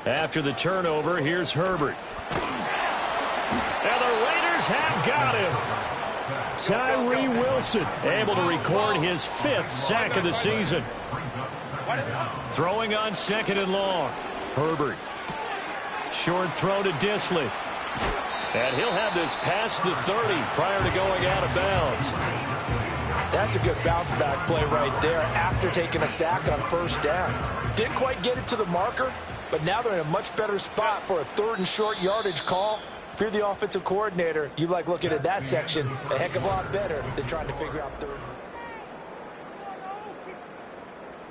After the turnover, here's Herbert. And the Raiders have got him. Tyree Wilson able to record his 5th sack of the season. Throwing on 2nd and long. Herbert. Short throw to Dissly. And he'll have this past the 30 prior to going out of bounds. That's a good bounce back play right there after taking a sack on 1st down. Didn't quite get it to the marker, but now they're in a much better spot for a 3rd and short yardage call. If you're the offensive coordinator, you like looking at that section a heck of a lot better than trying to figure out 3rd.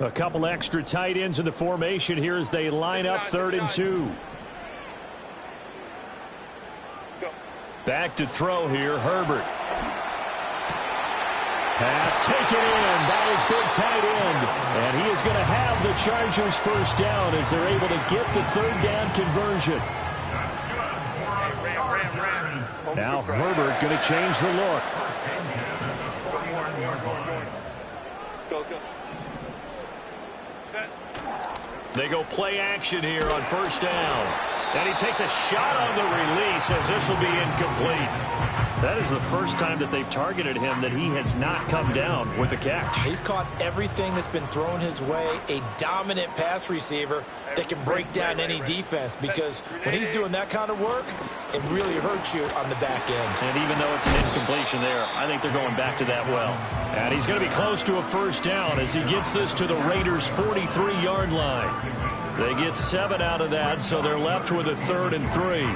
A couple extra tight ends in the formation here as they line up 3rd and 2. Back to throw here, Herbert. Pass taken in by his big tight end. And he is going to have the Chargers 1st down as they're able to get the 3rd down conversion. Now Herbert going to change the look. They go play action here on 1st down. And he takes a shot on the release as this will be incomplete. That is the first time that they've targeted him that he has not come down with a catch. He's caught everything that's been thrown his way. A dominant pass receiver that can break down any defense, because when he's doing that kind of work, it really hurts you on the back end. And even though it's an incompletion there, I think they're going back to that well. And he's going to be close to a 1st down as he gets this to the Raiders' 43-yard line. They get 7 out of that, so they're left with a 3rd and 3.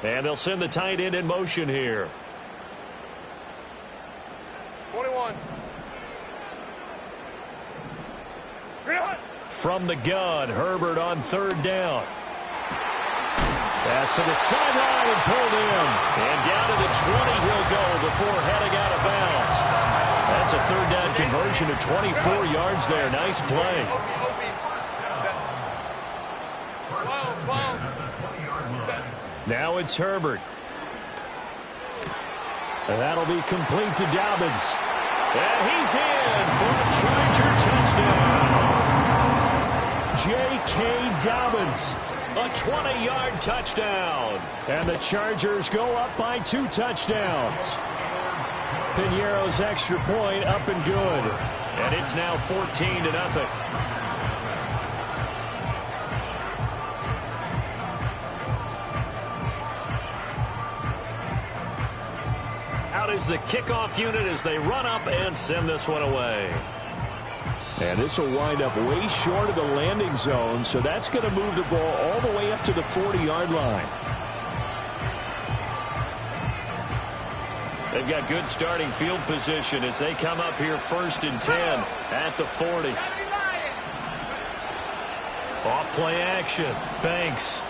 And they'll send the tight end in motion here. 21. From the gun, Herbert on 3rd down. Pass to the sideline and pulled in. And down to the 20 he'll go before heading out of bounds. That's a 3rd down conversion of 24 yards there. Nice play. Now it's Herbert. And that'll be complete to Dobbins. And he's in for a Charger touchdown. J.K. Dobbins, a 20-yard touchdown. And the Chargers go up by 2 touchdowns. Piñeiro's extra point up and good. And it's now 14-0. Out is the kickoff unit as they run up and send this one away. And this will wind up way short of the landing zone, so that's going to move the ball all the way up to the 40-yard line. They've got good starting field position as they come up here 1st and 10 at the 40. Off play action. Banks.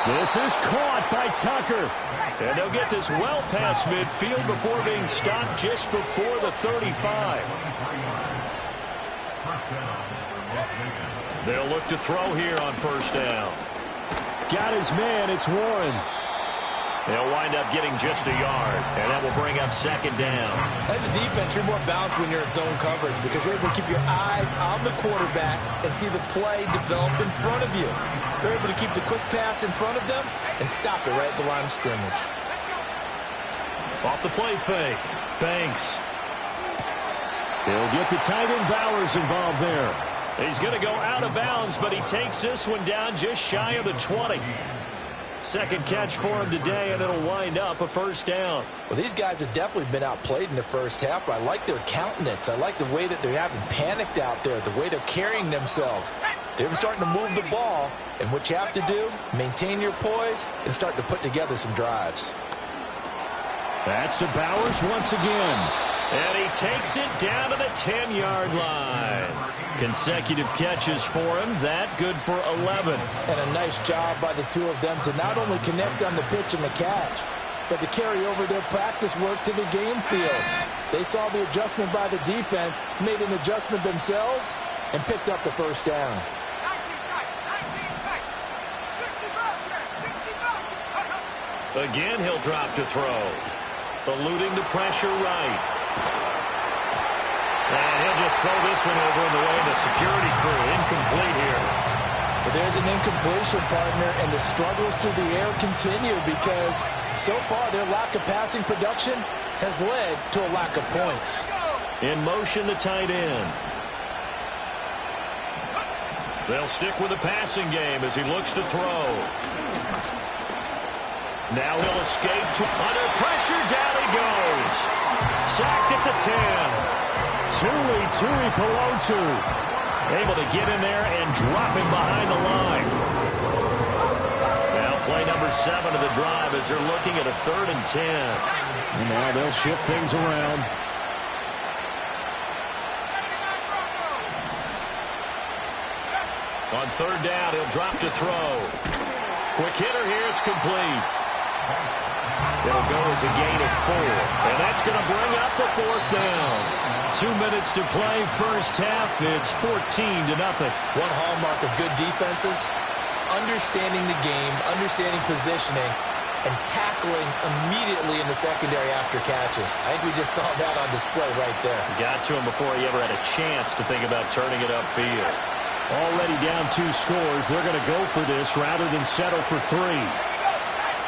This is caught by Tucker. And they'll get this well past midfield before being stopped just before the 35. They'll look to throw here on 1st down. Got his man. It's Warren. They'll wind up getting just a yard, and that will bring up 2nd down. As a defense, you're more balanced when you're in zone coverage because you're able to keep your eyes on the quarterback and see the play develop in front of you. You're able to keep the quick pass in front of them and stop it right at the line of scrimmage. Off the play fake. Banks. He'll get the tight end Bowers involved there. He's going to go out of bounds, but he takes this one down just shy of the 20. 2nd catch for him today, and it'll wind up a 1st down. Well, these guys have definitely been outplayed in the 1st half, but I like their countenance. I like the way that they haven't panicked out there, the way they're carrying themselves. They're starting to move the ball, and what you have to do, maintain your poise and start to put together some drives. That's to Bowers once again. And he takes it down to the 10-yard line. Consecutive catches for him. That good for 11. And a nice job by the 2 of them to not only connect on the pitch and the catch, but to carry over their practice work to the game field. They saw the adjustment by the defense, made an adjustment themselves, and picked up the 1st down. Again, he'll drop to throw. Eluding the pressure right. And throw this one over in the way of the security crew. Incomplete here. But there's an incompletion, partner, and the struggles through the air continue because so far their lack of passing production has led to a lack of points. In motion, the tight end. They'll stick with the passing game as he looks to throw. Now he'll escape to under pressure. Down he goes. Sacked at the 10. Tui Pelotu able to get in there and drop him behind the line. Now play number 7 of the drive as they're looking at a 3rd and 10. Now they'll shift things around. On 3rd down, he'll drop to throw. Quick hitter here, it's complete. It'll go as a gain of 4. And that's going to bring up the 4th down. 2 minutes to play, first half. It's 14-0. One hallmark of good defenses is understanding the game, understanding positioning, and tackling immediately in the secondary after catches. I think we just saw that on display right there. Got to him before he ever had a chance to think about turning it upfield. Already down 2 scores. They're going to go for this rather than settle for 3.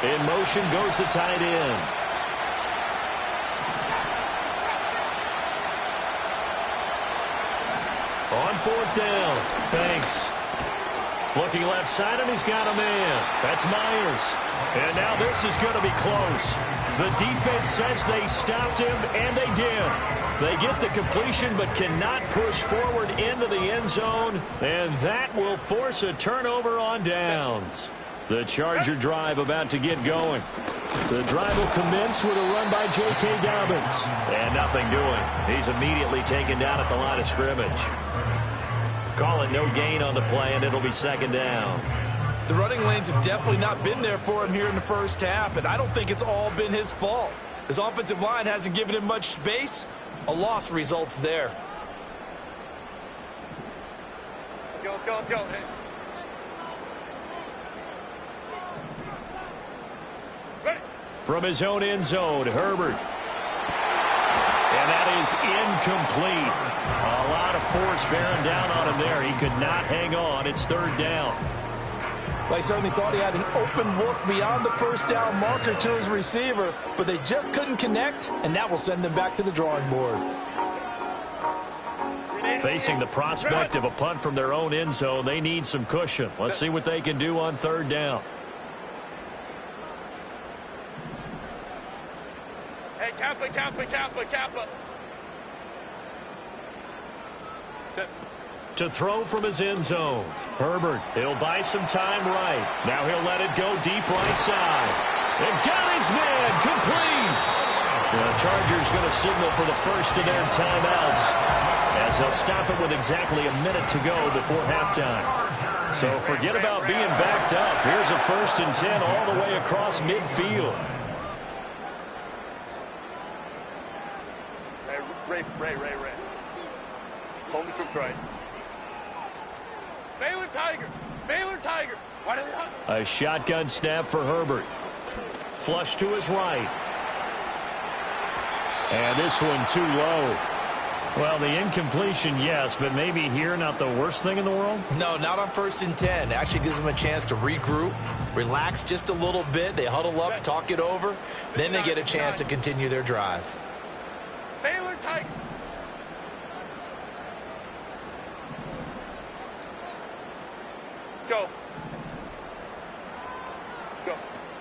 In motion goes the tight end. On 4th down, Banks. Looking left side, and he's got a man. That's Myers. And now this is going to be close. The defense says they stopped him, and they did. They get the completion but cannot push forward into the end zone, and that will force a turnover on downs. The Charger drive about to get going. The drive will commence with a run by J.K. Dobbins. And nothing doing. He's immediately taken down at the line of scrimmage. Call it no gain on the play, and it'll be 2nd down. The running lanes have definitely not been there for him here in the first half, and I don't think it's all been his fault. His offensive line hasn't given him much space. A loss results there. Let's go. Ready. From his own end zone, Herbert. And that is incomplete. A lot of force bearing down on him there. He could not hang on. It's 3rd down. Well, he certainly thought he had an open look beyond the first down marker to his receiver, but they just couldn't connect, and that will send them back to the drawing board. Facing the prospect of a punt from their own end zone, they need some cushion. Let's see what they can do on 3rd down. Hey, Kappa. To throw from his end zone. Herbert, he'll buy some time right. Now he'll let it go deep right side. And got his man complete. The Chargers going to signal for the first of their timeouts as they'll stop it with exactly a minute to go before halftime. So forget about being backed up. Here's a 1st and 10 all the way across midfield. Ray. Hold the troops right. Baylor Tiger. A shotgun snap for Herbert. Flush to his right. And this one too low. Well, the incompletion, yes, but maybe here not the worst thing in the world? No, not on 1st and 10. Actually gives them a chance to regroup, relax just a little bit. They huddle up, talk it over. Then they get a chance to continue their drive. Baylor Tiger. Go.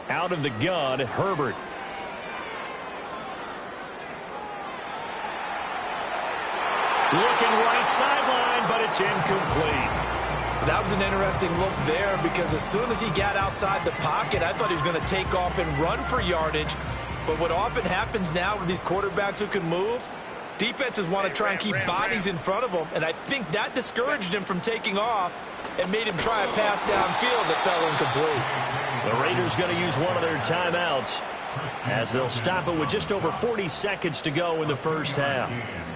Out of the gun, Herbert. Looking right sideline, but it's incomplete. That was an interesting look there because as soon as he got outside the pocket, I thought he was going to take off and run for yardage. But what often happens now with these quarterbacks who can move, defenses want to try and keep bodies in front of them, and I think that discouraged him from taking off and made him try a pass downfield that fell incomplete. The Raiders going to use one of their timeouts as they'll stop it with just over 40 seconds to go in the first half.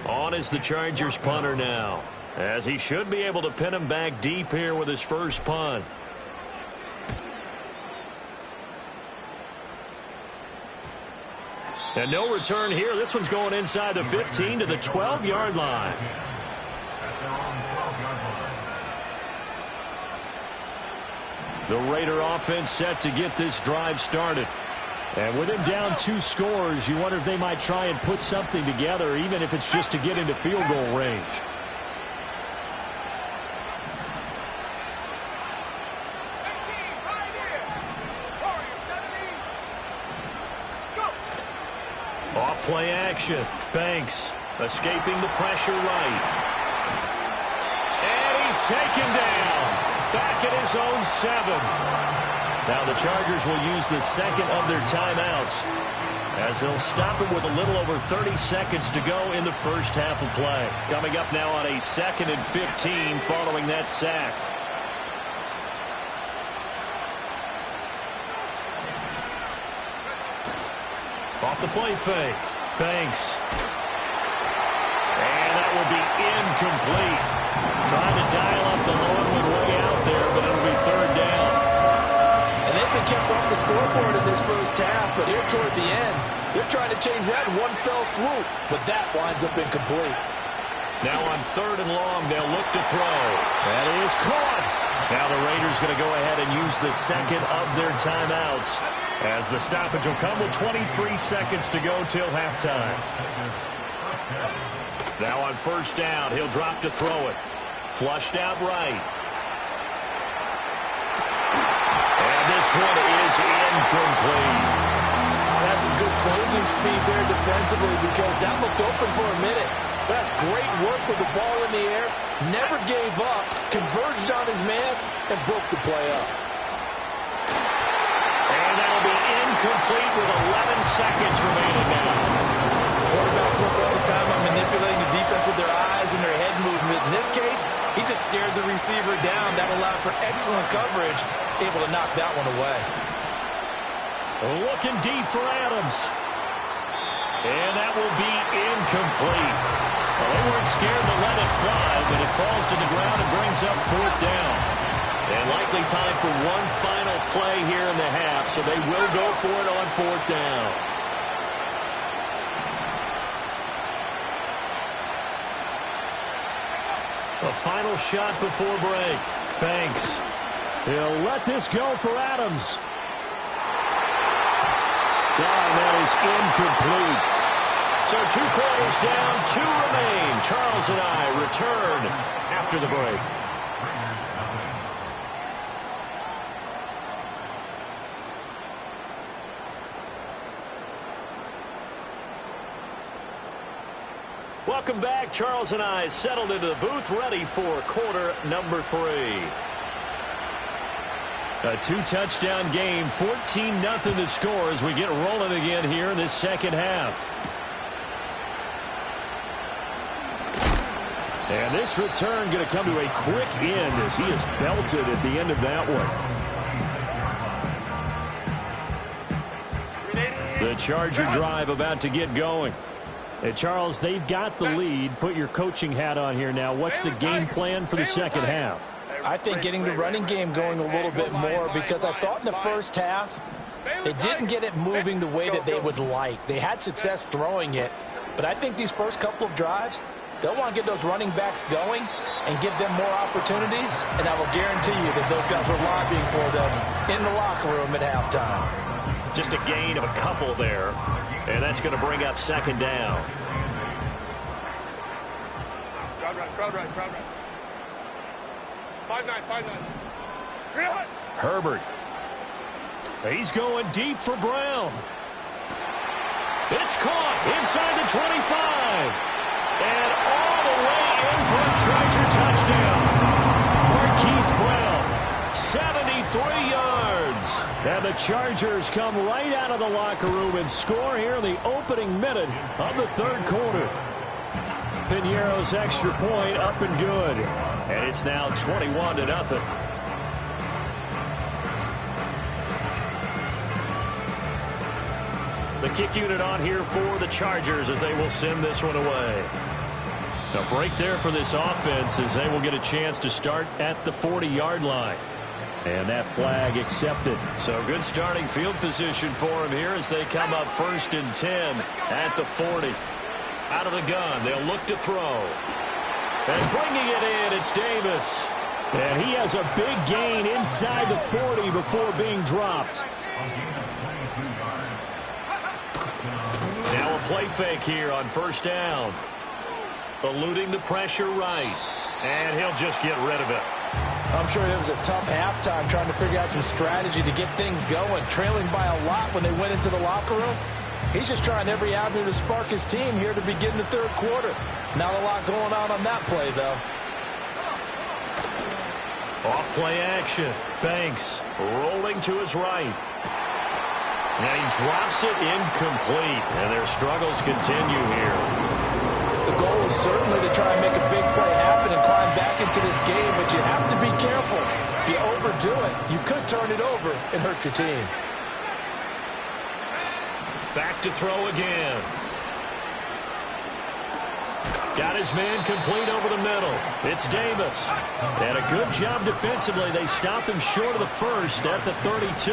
On is the Chargers punter now, as he should be able to pin him back deep here with his first punt. And no return here. This one's going inside the 15 to the 12-yard line. The Raider offense set to get this drive started. And with him down 2 scores, you wonder if they might try and put something together, even if it's just to get into field goal range. Off play action. Banks escaping the pressure right. And he's taken down. Back at his own 7. Now the Chargers will use the second of their timeouts as they'll stop it with a little over 30 seconds to go in the first half of play. Coming up now on a 2nd and 15 following that sack. Off the play fake. Banks. And that will be incomplete. Trying to dial up the long one way out there, but it'll be 3rd down. And they've been kept off the scoreboard in this first half, but here toward the end, they're trying to change that in one fell swoop, but that winds up incomplete. Now on 3rd and long, they'll look to throw. That is caught. Now the Raiders going to go ahead and use the second of their timeouts as the stoppage will come with 23 seconds to go till halftime. Now on 1st down, he'll drop to throw it. Flushed out right. And this one is incomplete. That's some good closing speed there defensively because that looked open for a minute. That's great work with the ball in the air. Never gave up, converged on his man, and broke the play up. And that'll be incomplete with 11 seconds remaining now. Quarterbacks work all the time on manipulating the defense with their eyes and their head movement. In this case, he just stared the receiver down. That allowed for excellent coverage, able to knock that one away. Looking deep for Adams. And that will be incomplete. Well, they weren't scared to let it fly, but it falls to the ground and brings up 4th down. And likely time for one final play here in the half, so they will go for it on 4th down. A final shot before break. Banks. He'll let this go for Adams. And that is incomplete. So 2 quarters down, 2 remain. Charles and I return after the break. Welcome back. Charles and I settled into the booth, ready for quarter number 3. A 2-touchdown game, 14-0 the score as we get rolling again here in this second half. And this return going to come to a quick end as he is belted at the end of that one. The Charger drive about to get going. Hey, Charles, they've got the lead. Put your coaching hat on here now. What's the game plan for the second half? I think getting the running game going a little bit more because I thought in the first half they didn't get it moving the way that they would like. They had success throwing it, but I think these first couple of drives, they'll want to get those running backs going and give them more opportunities, and I will guarantee you that those guys were lobbying for them in the locker room at halftime. Just a gain of a couple there, and that's going to bring up 2nd down. Crowd right. 5-9. Herbert. He's going deep for Brown. It's caught inside the 25. And all the way in for a Charger touchdown. Marquise Brown, 73 yards. And the Chargers come right out of the locker room and score here in the opening minute of the 3rd quarter. Piñeiro's extra point up and good. And it's now 21-0. The kick unit on here for the Chargers as they will send this one away. A break there for this offense as they will get a chance to start at the 40-yard line. And that flag accepted. So good starting field position for them here as they come up 1st and 10 at the 40. Out of the gun, they'll look to throw. And bringing it in, it's Davis. And he has a big gain inside the 40 before being dropped. Now a play fake here on first down. Eluding the pressure right. And he'll just get rid of it. I'm sure it was a tough halftime trying to figure out some strategy to get things going, trailing by a lot when they went into the locker room. He's just trying every avenue to spark his team here to begin the third quarter. Not a lot going on that play, though. Off play action. Banks rolling to his right. And he drops it incomplete. And their struggles continue here. The goal is certainly to try and make a big play happen and climb back into this game, but you have to be careful. If you overdo it, you could turn it over and hurt your team. Back to throw again. Got his man complete over the middle. It's Davis. And a good job defensively. They stopped him short of the first at the 32.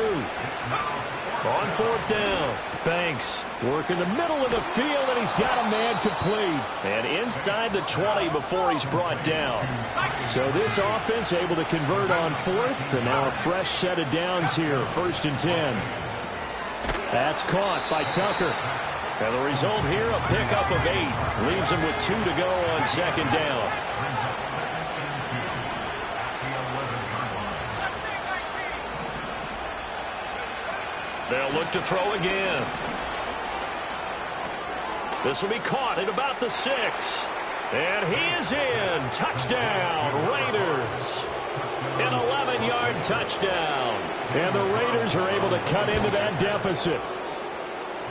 On fourth down, Banks working the middle of the field, and he's got a man complete. And inside the 20 before he's brought down. So this offense able to convert on fourth, and now a fresh set of downs here, 1st and 10. That's caught by Tucker. And the result here, a pickup of 8. Leaves him with 2 to go on second down. They'll look to throw again. This will be caught at about the 6. And he is in. Touchdown, Raiders. An 11-yard touchdown. And the Raiders are able to cut into that deficit.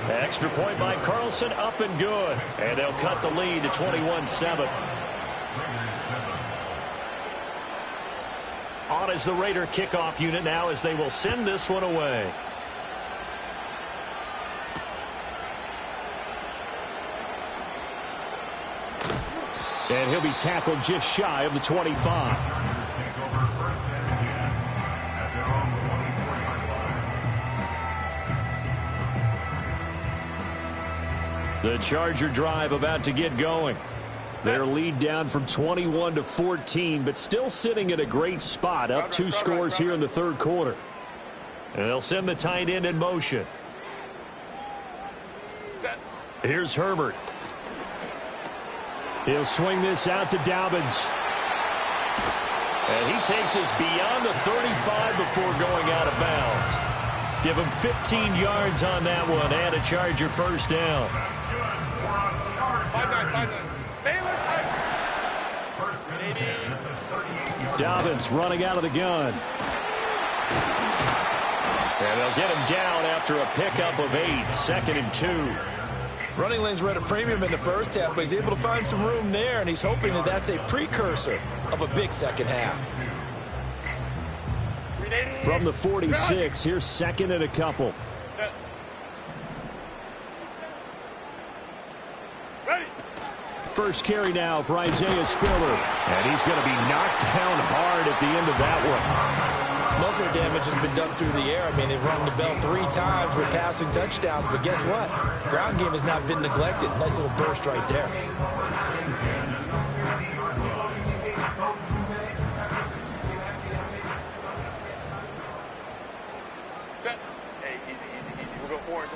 Extra point by Carlson, up and good. And they'll cut the lead to 21-7. On is the Raider kickoff unit now as they will send this one away. And he'll be tackled just shy of the 25. The Charger drive about to get going. Their lead down from 21 to 14, but still sitting at a great spot, up 2 scores here in the third quarter. And they'll send the tight end in motion. Here's Herbert. He'll swing this out to Dobbins. And he takes us beyond the 35 before going out of bounds. Give him 15 yards on that one and a Charger first down. 5-9. Dobbins running out of the gun. And they'll get him down after a pickup of 8, 2nd and 2. Running lanes were at a premium in the first half, but he's able to find some room there, and he's hoping that that's a precursor of a big second half. From the 46, here's 2nd and a couple. First carry now for Isaiah Spiller. And he's going to be knocked down hard at the end of that one. Muzzle damage has been done through the air. I mean, they've rung the bell 3 times with passing touchdowns, but guess what? Ground game has not been neglected. Nice little burst right there. Set. Hey, easy. We'll go orange.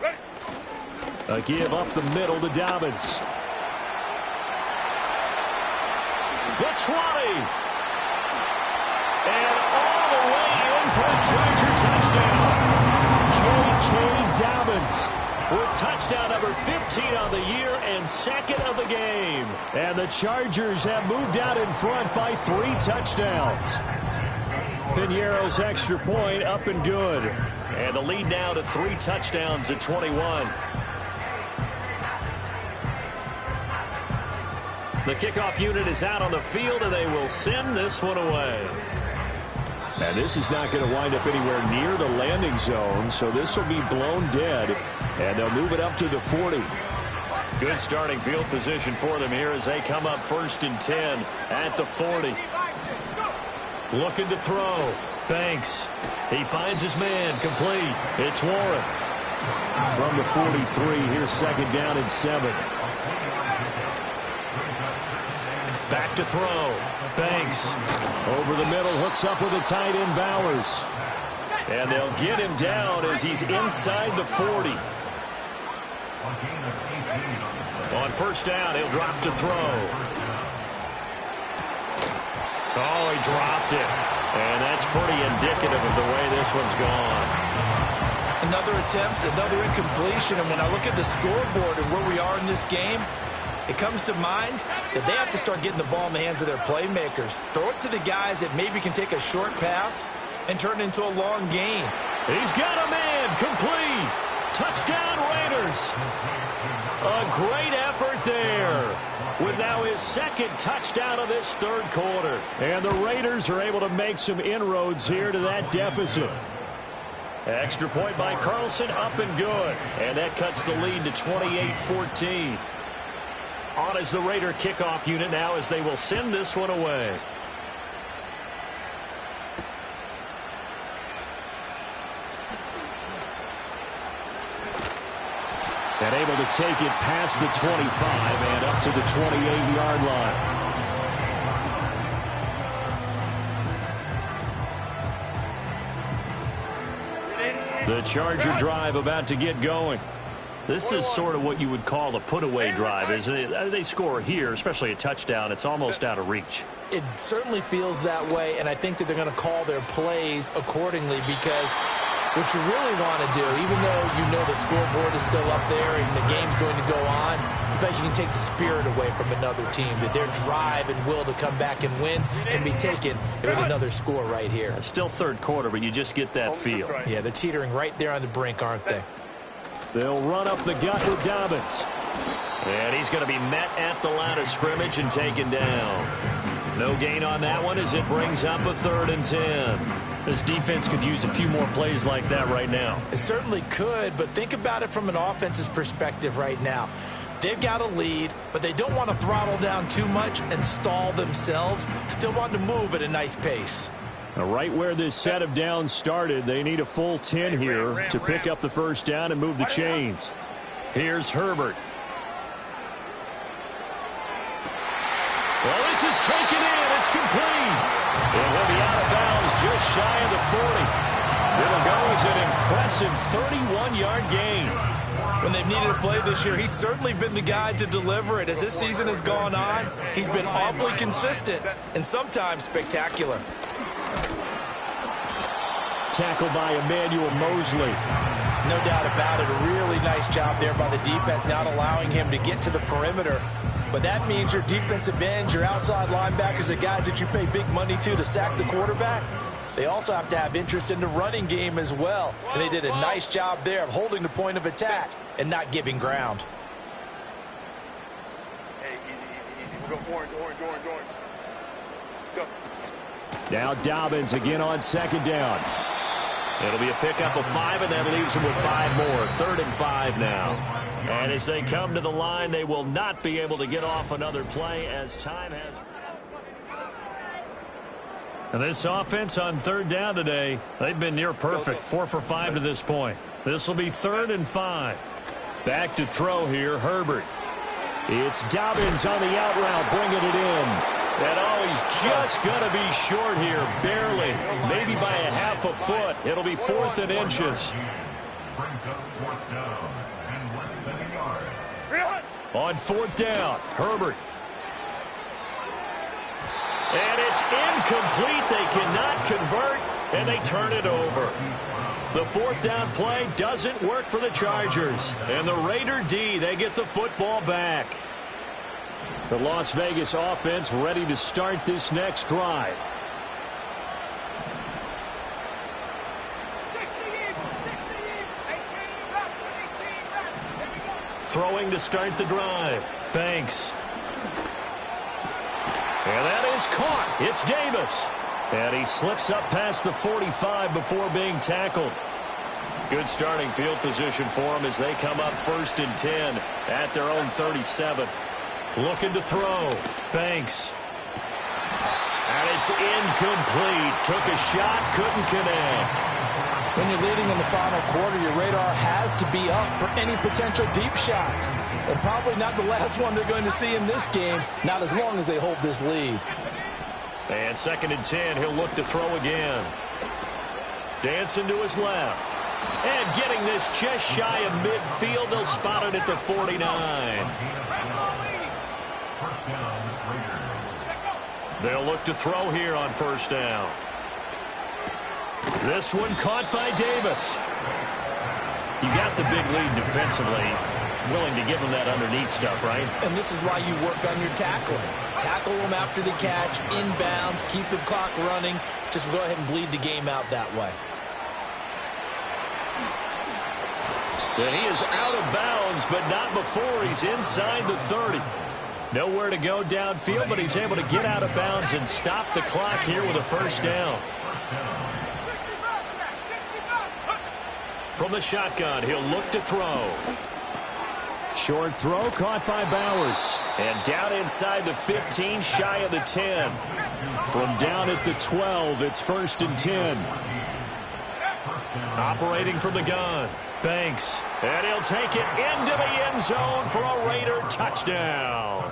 Ready. A give up the middle to Dobbins. The 20. And all the way in for a Charger touchdown. J.K. Dobbins with touchdown number 15 on the year and 2nd of the game. And the Chargers have moved out in front by 3 touchdowns. Piñeiro's extra point up and good. And the lead now to 3 touchdowns at 21. The kickoff unit is out on the field, and they will send this one away. And this is not going to wind up anywhere near the landing zone, so this will be blown dead, and they'll move it up to the 40. Good starting field position for them here as they come up 1st and 10 at the 40. Looking to throw. Banks. He finds his man complete. It's Warren. From the 43, here's second down and 7. Back to throw. Banks. Over the middle, hooks up with a tight end, Bowers. And they'll get him down as he's inside the 40. On first down, he'll drop to throw. Oh, he dropped it. And that's pretty indicative of the way this one's gone. Another attempt, another incompletion. And when I look at the scoreboard and where we are in this game, it comes to mind that they have to start getting the ball in the hands of their playmakers. Throw it to the guys that maybe can take a short pass and turn it into a long gain. He's got a man. Complete. Touchdown, Raiders. A great effort there. With now his second touchdown of this third quarter. And the Raiders are able to make some inroads here to that deficit. Extra point by Carlson, up and good. And that cuts the lead to 28-14. On as the Raider kickoff unit now as they will send this one away. And able to take it past the 25 and up to the 28-yard line. The Charger drive about to get going. This is sort of what you would call a put-away drive, isn't it? They score here, especially a touchdown. It's almost out of reach. It certainly feels that way, and I think that they're going to call their plays accordingly because what you really want to do, even though you know the scoreboard is still up there and the game's going to go on, you think you can take the spirit away from another team, that their drive and will to come back and win can be taken with another score right here. It's still third quarter, but you just get that feel. Yeah, they're teetering right there on the brink, aren't they? They'll run up the gut with Dobbins. And he's going to be met at the line of scrimmage and taken down. No gain on that one as it brings up a 3rd and 10. This defense could use a few more plays like that right now. It certainly could, but think about it from an offense's perspective right now. They've got a lead, but they don't want to throttle down too much and stall themselves. Still want to move at a nice pace. Now, right where this set of downs started, they need a full 10 here to pick up the first down and move the chains. Here's Herbert. Well, this is taken in. It's complete. It will be out of bounds just shy of the 40. It'll go as an impressive 31-yard gain. When they've needed a play this year, he's certainly been the guy to deliver it. As this season has gone on, he's been awfully consistent and sometimes spectacular. Tackled by Emmanuel Mosley. No doubt about it. A really nice job there by the defense, not allowing him to get to the perimeter. But that means your defensive ends, your outside linebackers, the guys that you pay big money to sack the quarterback, they also have to have interest in the running game as well. And they did a nice job there of holding the point of attack and not giving ground. Hey, easy. We'll go orange. Go. Now Dobbins again on second down. It'll be a pickup of 5, and that leaves them with 5 more. 3rd and 5 now. And as they come to the line, they will not be able to get off another play as time has. And this offense on 3rd down today, they've been near perfect. 4 for 5 to this point. This will be 3rd and 5. Back to throw here, Herbert. It's Dobbins on the out route, bringing it in. And he's just going to be short here, barely, maybe by a half a foot. It'll be 4th and inches. On 4th down, Herbert. And it's incomplete. They cannot convert, and they turn it over. The 4th down play doesn't work for the Chargers. And the Raider D, they get the football back. The Las Vegas offense ready to start this next drive. Throwing to start the drive. Banks. And that is caught. It's Davis. And he slips up past the 45 before being tackled. Good starting field position for him as they come up 1st and 10 at their own 37. Looking to throw. Banks. And it's incomplete. Took a shot, couldn't connect. When you're leading in the final quarter, your radar has to be up for any potential deep shots. And probably not the last one they're going to see in this game, not as long as they hold this lead. And 2nd and 10, he'll look to throw again. Dancing to his left. And getting this just shy of midfield, they'll spot it at the 49. They'll look to throw here on 1st down. This one caught by Davis. You got the big lead defensively. Willing to give them that underneath stuff, right? And this is why you work on your tackling. Tackle them after the catch, inbounds, keep the clock running. Just go ahead and bleed the game out that way. And he is out of bounds, but not before he's inside the 30. Nowhere to go downfield, but he's able to get out of bounds and stop the clock here with a 1st down. From the shotgun, he'll look to throw. Short throw caught by Bowers. And down inside the 15, shy of the 10. From down at the 12, it's 1st and 10. Operating from the gun, Banks. And he'll take it into the end zone for a Raider touchdown.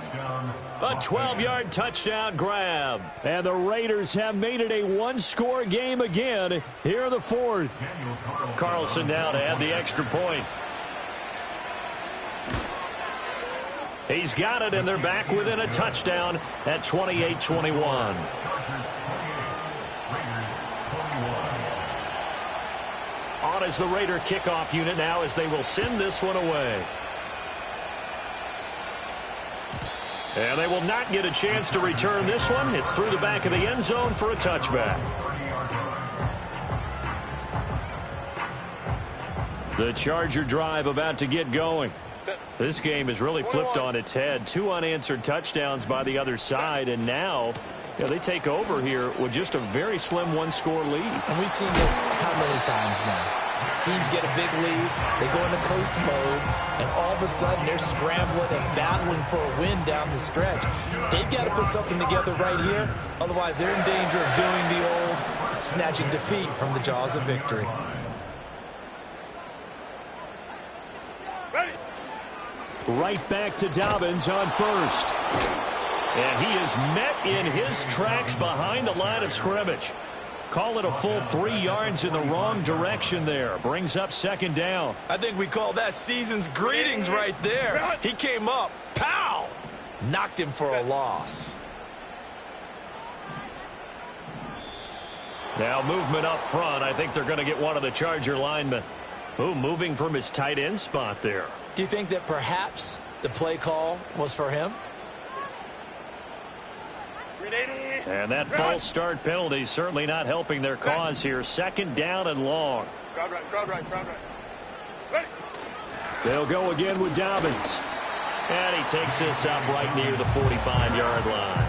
A 12-yard touchdown grab. And the Raiders have made it a one-score game again here in the 4th. Carlson now to add the extra point. He's got it, and they're back within a touchdown at 28-21. On is the Raider kickoff unit now as they will send this one away. And they will not get a chance to return this one. It's through the back of the end zone for a touchback. The Charger drive about to get going. This game is really flipped on its head. 2 unanswered touchdowns by the other side, and now they take over here with just a very slim one-score lead. And we've seen this how many times now? Teams get a big lead, they go into coast mode, and all of a sudden they're scrambling and battling for a win down the stretch. They've got to put something together right here, otherwise they're in danger of doing the old snatching defeat from the jaws of victory. Right back to Dobbins on 1st. And he is met in his tracks behind the line of scrimmage. Call it a full 3 yards in the wrong direction there. Brings up 2nd down. I think we call that season's greetings right there. He came up, pow! Knocked him for a loss. Now movement up front. I think they're going to get one of the Charger linemen. Ooh, moving from his tight end spot there. Do you think that perhaps the play call was for him? And that false start penalty certainly not helping their cause here. 2nd down and long. Crowd right. Ready. They'll go again with Dobbins. And he takes this up right near the 45-yard line.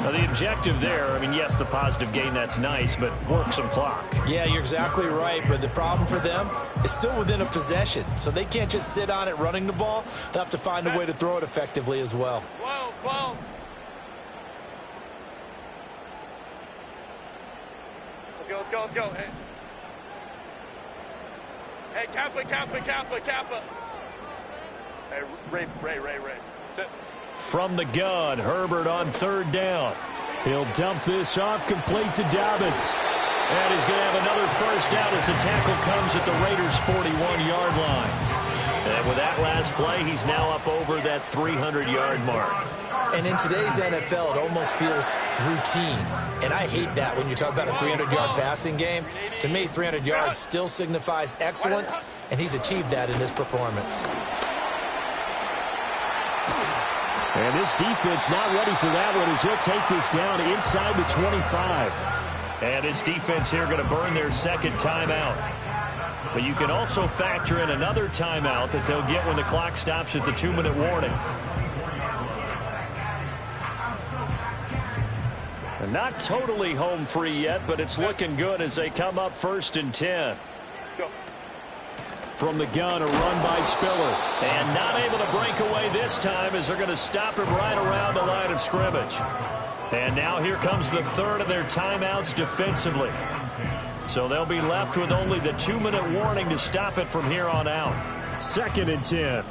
Now, the objective there, yes, the positive gain, that's nice, but work some clock. Yeah, you're exactly right, but the problem for them is still within a possession, so they can't just sit on it running the ball. They'll have to find a way to throw it effectively as well. 12. Let's go. Hey, Kappa. Hey, Ray. That's it. From the gun, Herbert on 3rd down. He'll dump this off complete to Dobbins. And he's going to have another 1st down as the tackle comes at the Raiders' 41-yard line. And with that last play, he's now up over that 300-yard mark. And in today's NFL, it almost feels routine. And I hate that when you talk about a 300-yard passing game. To me, 300 yards still signifies excellence, and he's achieved that in this performance. And this defense not ready for that one as he'll take this down inside the 25. And this defense here going to burn their 2nd timeout. But you can also factor in another timeout that they'll get when the clock stops at the 2-minute warning. And not totally home free yet, but it's looking good as they come up 1st and 10. Go. From the gun, a run by Spiller. And not able to break away this time as they're going to stop him right around the line of scrimmage. And now here comes the 3rd of their timeouts defensively. So they'll be left with only the 2-minute warning to stop it from here on out. 2nd and 10.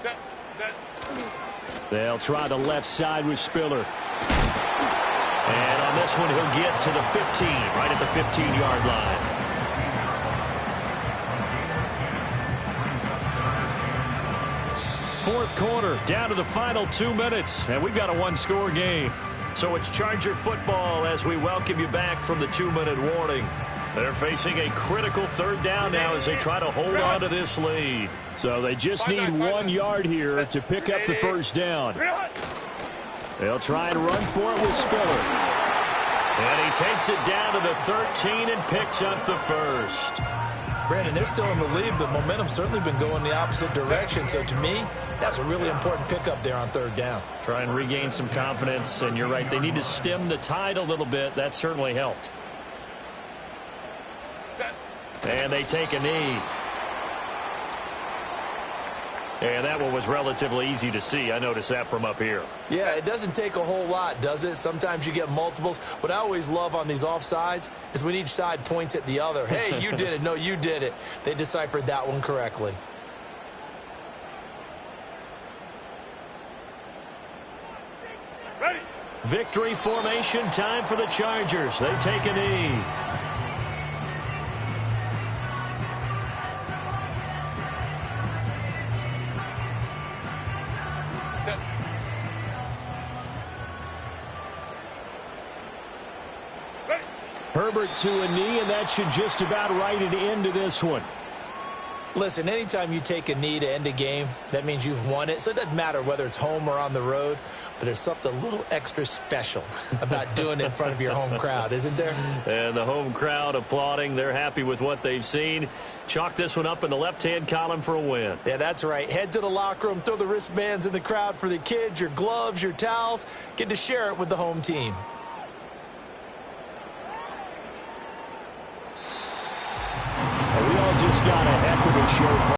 Set. They'll try the left side with Spiller. And on this one, he'll get to the 15, right at the 15-yard line. Fourth quarter, down to the final 2 minutes, and we've got a one-score game. So it's Charger football as we welcome you back from the 2-minute warning. They're facing a critical 3rd down now as they try to hold on to this lead. So they just need 1 yard here to pick up the first down. They'll try and run for it with Spiller. And he takes it down to the 13 and picks up the first. Brandon, they're still in the lead, but momentum's certainly been going the opposite direction. So to me, that's a really important pickup there on 3rd down. Try and regain some confidence, and you're right, they need to stem the tide a little bit. That certainly helped. Set. And they take a knee. And that one was relatively easy to see. I noticed that from up here. Yeah, it doesn't take a whole lot, does it? Sometimes you get multiples. What I always love on these offsides is when each side points at the other. Hey, you did it. No, you did it. They deciphered that one correctly. Ready. Victory formation time for the Chargers. They take a knee. Set. Ready. Herbert to a knee, and that should just about write it into this one. Listen, anytime you take a knee to end a game, that means you've won it. So it doesn't matter whether it's home or on the road, but there's something a little extra special about doing it in front of your home crowd, isn't there? And the home crowd applauding. They're happy with what they've seen. Chalk this one up in the left-hand column for a win. Yeah, that's right. Head to the locker room, throw the wristbands in the crowd for the kids, your gloves, your towels. Get to share it with the home team. We all just got a heck of a show.